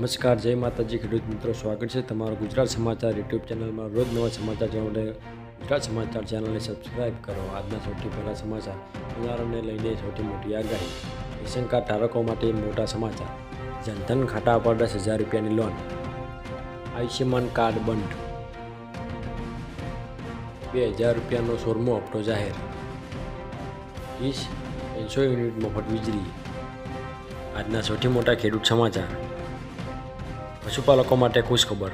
નમસ્કાર, જય માતાજી ખેડૂત મિત્રો, સ્વાગત છે તમારું ગુજરાત સમાચાર યુટ્યુબ ચેનલમાં। રોજ નવા સમાચાર જાણવા માટે ગુજરાત સમાચાર ચેનલને સબસ્ક્રાઇબ કરો। આજના સૌથી પહેલા સમાચાર, ઉનાળાને લઈને સૌથી મોટી આગાહી, રેશન કાર્ડ ધારકો માટે મોટા સમાચાર, જનધન ખાતા પર 10,000 રૂપિયાની લોન, આયુષ્યમાન કાર્ડ બંધ, 2,000 રૂપિયાનો 16મો હપ્તો જાહેર, 300 યુનિટ મફત વીજળી। આજના સૌથી મોટા ખેડૂત સમાચાર, પશુપાલકો માટે ખુશખબર,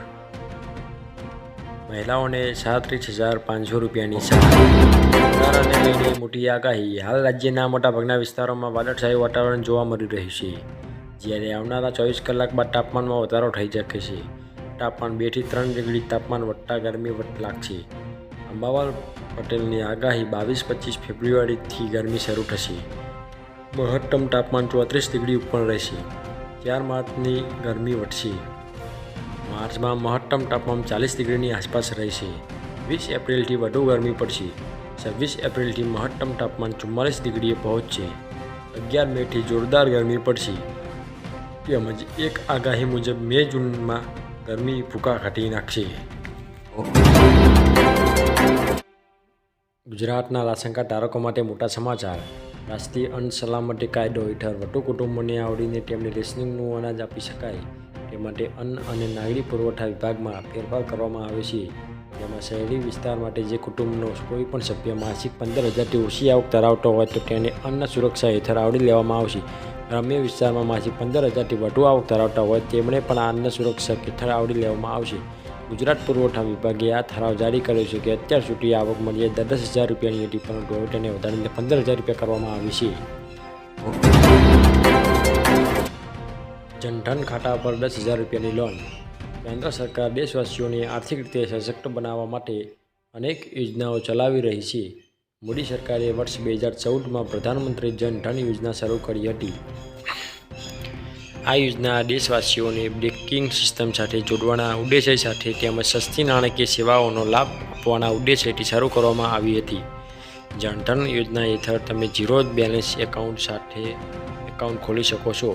મહિલાઓને 37,500 રૂપિયાની સહાય। ઉનાળાને લઈને મોટી આગાહી, હાલ રાજ્યના મોટાભાગના વિસ્તારોમાં વાદળછાયું વાતાવરણ જોવા મળી રહ્યું છે, જ્યારે આવનારા 24 કલાક બાદ તાપમાનમાં વધારો થઈ શકે છે। તાપમાન 2 થી 3 ડિગ્રી તાપમાન વધતા ગરમી લાગશે। અંબાલાલ પટેલની આગાહી, 22-25 ફેબ્રુઆરીથી ગરમી શરૂ થશે। મહત્તમ તાપમાન 34 ડિગ્રી ઉપર રહેશે। 4 માર્ચની ગરમી વધશે। માર્ચમાં મહત્તમ તાપમાન 40 ડિગ્રીની આસપાસ રહેશે। 20 એપ્રિલથી વધુ ગરમી પડશે। 26 એપ્રિલથી મહત્તમ તાપમાન 44 ડિગ્રીએ પહોંચશે। 11 મેથી જોરદાર ગરમી પડશે। તેમજ એક આગાહી મુજબ મે-જૂનમાં ગરમી ભૂકા કાઢી નાખશે। ગુજરાતના રાશન કાર્ડ ધારકો માટે મોટા સમાચાર, રાષ્ટ્રીય અન્ન સલામતી કાયદો હેઠળ વધુ કુટુંબોને આવરીને તેમને રેશનિંગનું અનાજ આપી શકાય તે માટે અન્ન અને નાગરિક પુરવઠા વિભાગમાં ફેરફાર કરવામાં આવે છે। જેમાં શહેરી વિસ્તાર માટે જે કુટુંબનો કોઈ પણ સભ્ય માસિક 15,000થી ઓછી આવક ધરાવતો હોય તો તેને અન્ન સુરક્ષા હેઠળ આવરી લેવામાં આવશે। ગ્રામ્ય વિસ્તારમાં માસિક 15,000થી વધુ આવક ધરાવતા હોય તેમણે પણ આ અન્ન સુરક્ષા હેઠળ આવરી લેવામાં આવશે। ગુજરાત પુરવઠા વિભાગે આ ઠરાવ જારી કર્યો છે કે અત્યાર સુધી આવક મર્યાદા 10,000 રૂપિયાની હતી, પરંતુ હવે તેને વધારીને 15,000 રૂપિયા કરવામાં આવી છે। જનધન ખાતા પર 10,000 રૂપિયાની લોન, કેન્દ્ર સરકાર દેશવાસીઓને આર્થિક રીતે સશક્ત બનાવવા માટે અનેક યોજનાઓ ચલાવી રહી છે। મોદી સરકારે વર્ષ 2014માં પ્રધાનમંત્રી જનધન યોજના શરૂ કરી હતી। આ યોજના દેશવાસીઓને બેન્કિંગ સિસ્ટમ સાથે જોડવાના ઉદ્દેશ્ય સાથે તેમજ સસ્તી નાણાકીય સેવાઓનો લાભ આપવાના ઉદ્દેશ્યથી શરૂ કરવામાં આવી હતી। જનધન યોજના હેઠળ તમે ઝીરો બેલેન્સ એકાઉન્ટ સાથે એકાઉન્ટ ખોલી શકો છો।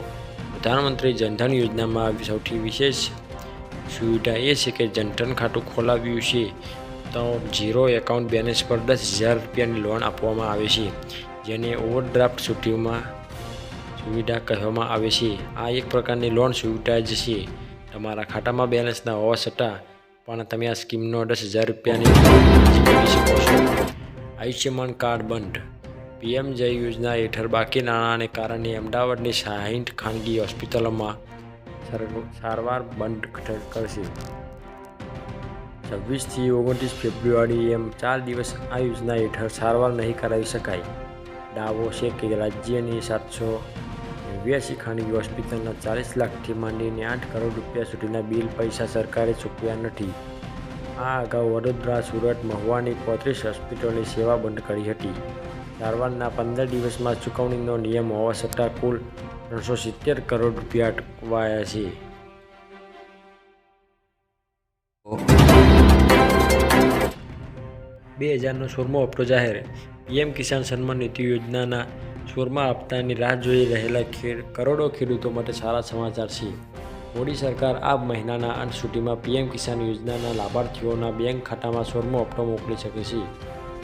પ્રધાનમંત્રી જનધન યોજનામાં સૌથી વિશેષ સુવિધા એ છે કે જનધન ખાતું ખોલાવ્યું છે તો ઝીરો એકાઉન્ટ બેલેન્સ પર 10,000 રૂપિયાની લોન આપવામાં આવે છે, જેને ઓવરડ્રાફ્ટ સુવિધા કહેવામાં આવે છે। આ એક પ્રકારની લોન સુવિધા જ છે। તમારા ખાતામાં બેલેન્સ ન હોવા છતાં પણ તમે આ સ્કીમનો 10,000 રૂપિયાની અરજી કરી શકો છો। આયુષ્યમાન કાર્ડ બંધ, પીએમજય યોજના હેઠળ બાકી નાણાંને કારણે અમદાવાદની 60 ખાનગી હોસ્પિટલોમાં સારવાર બંધ કરશે। 26 થી 29 ફેબ્રુઆરી એમ 4 દિવસ આ યોજના હેઠળ સારવાર નહીં કરાવી શકાય। દાવો છે કે રાજ્યની 789 ખાનગી હોસ્પિટલના 40 લાખથી માંડીને 8 કરોડ રૂપિયા સુધીના બિલ પૈસા સરકારે ચૂકવ્યા નથી। આ અગાઉ વડોદરા, સુરત, મહુવાની 35 હોસ્પિટલોની સેવા બંધ કરી હતી। સારવારના 15 દિવસમાં ચૂકવણીનો નિયમ હોવા છતાં કુલ 370 કરોડ રૂપિયા અટવાયા છે। 2000નો 16મો હપ્તો જાહેર, પીએમ કિસાન સન્માન નિધિ યોજનાના 16મા હપ્તાની રાહ જોઈ રહેલા કરોડો ખેડૂતો માટે સારા સમાચાર છે। મોદી સરકાર આ મહિનાના અંત સુધીમાં પીએમ કિસાન યોજનાના લાભાર્થીઓના બેંક ખાતામાં 16મો હપ્તો મોકલી શકે છે।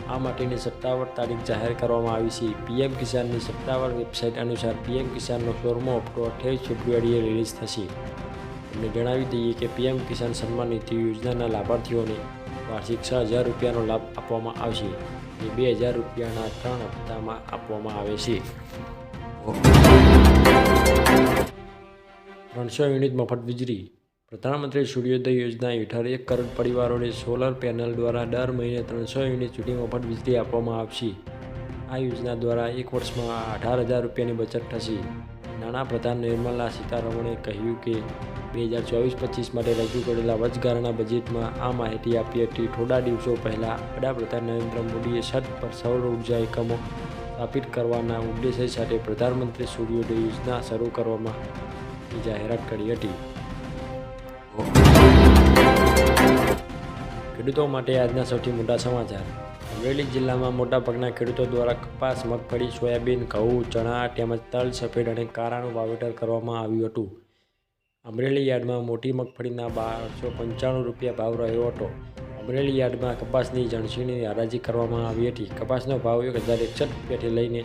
આ માટેની સત્તાવાર તારીખ જાહેર કરવામાં આવી છે। પીએમ કિસાનની સત્તાવાર વેબસાઇટ અનુસાર પીએમ કિસાનનો 16મો હપ્તો 28 ફેબ્રુઆરીએ રિલીઝ થશે। તમને જણાવી દઈએ કે પીએમ કિસાન સન્માન નિધિ યોજનાના લાભાર્થીઓને વાર્ષિક 6,000 રૂપિયાનો લાભ આપવામાં આવશે, જે 2,000 રૂપિયાના 3 હપ્તામાં આપવામાં આવે છે। 300 યુનિટ મફત વીજળી, પ્રધાનમંત્રી સૂર્યોદય યોજના હેઠળ 1 કરોડ પરિવારોને સોલર પેનલ દ્વારા દર મહિને 300 યુનિટ સુધી મફત વીજળી આપવામાં આવશે। આ યોજના દ્વારા એક વર્ષમાં 18,000 રૂપિયાની બચત થશે। નાણાપ્રધાન નિર્મલા સીતારમણે કહ્યું કે 2024-25 માટે રજૂ કરેલા વચગાળાના બજેટમાં આ માહિતી આપી હતી। થોડા દિવસો પહેલાં વડાપ્રધાન નરેન્દ્ર મોદીએ છત પર સૌર ઉર્જા એકમો સ્થાપિત કરવાના ઉદ્દેશ્ય સાથે પ્રધાનમંત્રી સૂર્યોદય યોજના શરૂ કરવાની જાહેરાત કરી હતી। ખેડૂતો માટે આજના સૌથી મોટા સમાચાર, અમરેલી જિલ્લામાં મોટાભાગના ખેડૂતો દ્વારા કપાસ, મગફળી, સોયાબીન, ઘઉં, ચણા તેમજ તલ, સફેદ અને કારાનું વાવેતર કરવામાં આવ્યું હતું। અમરેલી યાર્ડમાં મોટી મગફળીના 1295 રૂપિયા ભાવ રહ્યો હતો. અમરેલી યાર્ડમાં કપાસની જણસીની હરાજી કરવામાં આવી હતી. કપાસનો ભાવ 1061 રૂપિયાથી લઈને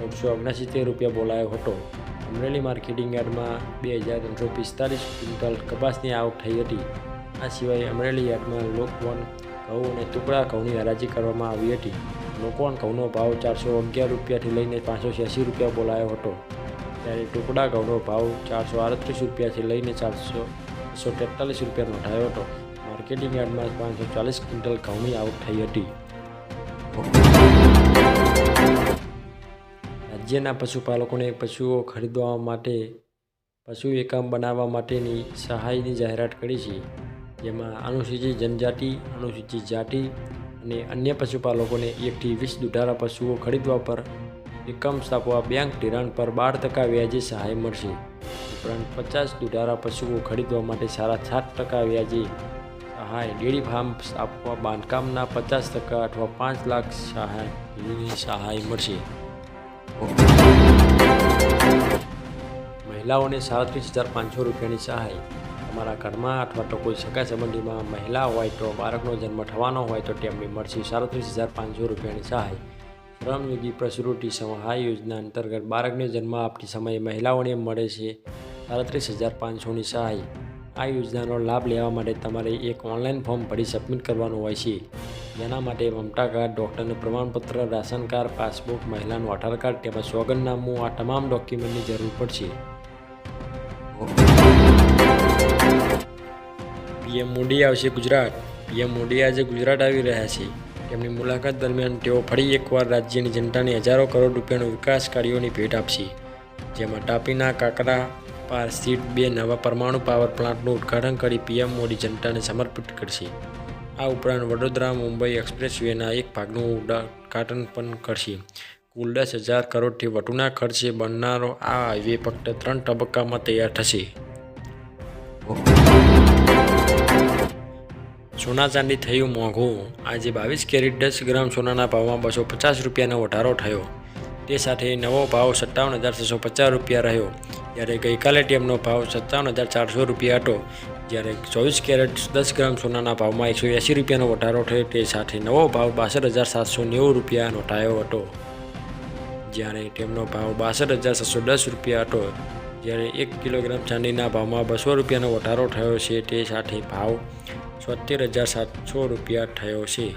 979 રૂપિયા બોલાયો હતો. અમરેલી માર્કેટિંગ યાર્ડમાં 2345 ક્વિન્ટલ કપાસની આવક થઈ હતી. આ સિવાય અમરેલી યાર્ડમાં લોકવન ઘઉં અને ટુકડા ઘઉંની હરાજી કરવામાં આવી હતી. લોકવન ઘઉંનો ભાવ 411 રૂપિયાથી લઈને 586 રૂપિયા બોલાયો હતો, ત્યારે ટુકડા ઘઉંનો ભાવ 438 રૂપિયાથી લઈને 443 રૂપિયા નોંધાયો હતો. માર્કેટિંગ યાર્ડમાં 540 ક્વિન્ટલ ઘઉંની આવક થઈ હતી. રાજ્યના પશુપાલકોને પશુઓ ખરીદવા માટે પશુ એકમ બનાવવા માટેની સહાયની જાહેરાત કરી છે, જેમાં અનુસૂચિત જનજાતિ, અનુસૂચિત જાતિ અને અન્ય પશુપાલકોને 1 થી 20 દુધાળા પશુઓ ખરીદવા પર એકમ સ્થાપવા બેંક ધિરાણ પર 12% વ્યાજે સહાય મળશે. ઉપરાંત 50 દુધાળા પશુઓ ખરીદવા માટે 7.5% વ્યાજે સહાય, ડેરી ફાર્મ સ્થાપવા બાંધકામના 50% અથવા 5 લાખ સહાય મળશે. મહિલાઓને 37,500 રૂપિયાની સહાય. તમારા ઘરમાં અથવા તો કોઈ સગા સંબંધીમાં મહિલા હોય તો બાળકનો જન્મ થવાનો હોય તો તેમને મળશે 37,500 રૂપિયાની સહાય. શ્રમયોગી પ્રસૂતિ સહાય યોજના અંતર્ગત બાળકને જન્મ આપતી સમયે મહિલાઓને મળે છે 37,500ની સહાય. આ યોજનાનો લાભ લેવા માટે તમારે એક ઓનલાઈન ફોર્મ ભરી સબમિટ કરવાનું હોય છે, જેના માટે મમતા કાર્ડ, ડૉક્ટરનું પ્રમાણપત્ર, રાશન કાર્ડ, પાસબુક, મહિલાનું આધાર કાર્ડ તેમજ સોગંદનામું આ તમામ ડોક્યુમેન્ટની જરૂર પડશે. પીએમ મોદી આવશે ગુજરાત. પીએમ મોદી આજે ગુજરાત આવી રહ્યા છે. તેમની મુલાકાત દરમિયાન તેઓ ફરી એકવાર રાજ્યની જનતાને હજારો કરોડ રૂપિયાના વિકાસ કાર્યોની ભેટ આપશે, જેમાં તાપીના કાકરાપાર સ્થિત 2 નવા પરમાણુ પાવર પ્લાન્ટનું ઉદ્ઘાટન કરી પીએમ મોદી જનતાને સમર્પિત કરશે. આ ઉપરાંત વડોદરા મુંબઈ એક્સપ્રેસ વેના એક ભાગનું ઉદ્ઘાટન પણ કરશે. કુલ 10,000 કરોડથી વધુના ખર્ચે બનનારો આ હાઈવે ફક્ત 3 તબક્કામાં તૈયાર થશે. સોના ચાંદી થયું મોંઘું. આજે 22 કેરેટ 10 ગ્રામ સોનાના ભાવમાં 250 રૂપિયાનો વધારો થયો. તે સાથે નવો ભાવ 57,650 રૂપિયા રહ્યો, જ્યારે ગઈકાલે તેમનો ભાવ 57,400 રૂપિયા હતો. જ્યારે 24 કેરેટ 10 ગ્રામ સોનાના ભાવમાં 180 રૂપિયાનો વધારો થયો. તે સાથે નવો ભાવ 62,790 રૂપિયા નોંધાયો હતો, જ્યારે તેમનો ભાવ 62,710 રૂપિયા હતો. જ્યારે 1 કિલોગ્રામ ચાંદીના ભાવમાં 200 રૂપિયાનો વધારો થયો છે. તે સાથે ભાવ 73,700 રૂપિયા થયો છે.